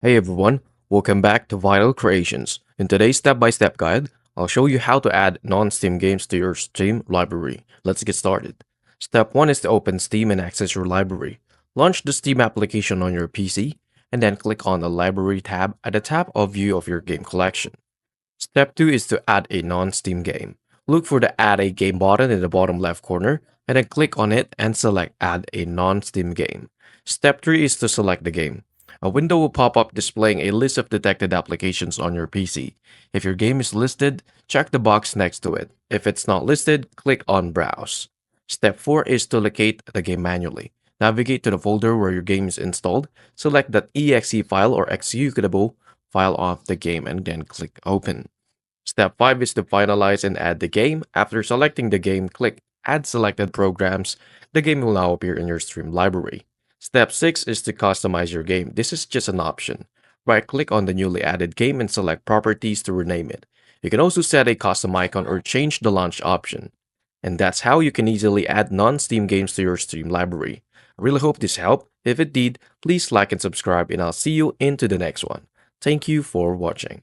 Hey everyone, welcome back to Vinyl Creations. In today's step-by-step guide, I'll show you how to add non-Steam games to your Steam library. Let's get started. Step 1 is to open Steam and access your library. Launch the Steam application on your PC, and then click on the Library tab at the top of view of your game collection. Step 2 is to add a non-Steam game. Look for the Add a Game button in the bottom left corner, and then click on it and select Add a non-Steam game. Step 3 is to select the game. A window will pop up displaying a list of detected applications on your PC. If your game is listed, check the box next to it. If it's not listed, click on Browse. Step 4 is to locate the game manually. Navigate to the folder where your game is installed, select that exe file or executable file of the game, and then click Open. Step 5 is to finalize and add the game. After selecting the game, click Add Selected Programs. The game will now appear in your Stream library. Step 6 is to customize your game. This is just an option. Right-click on the newly added game and select Properties to rename it. You can also set a custom icon or change the launch option. And that's how you can easily add non-Steam games to your Steam library. I really hope this helped. If it did, please like and subscribe, and I'll see you into the next one. Thank you for watching.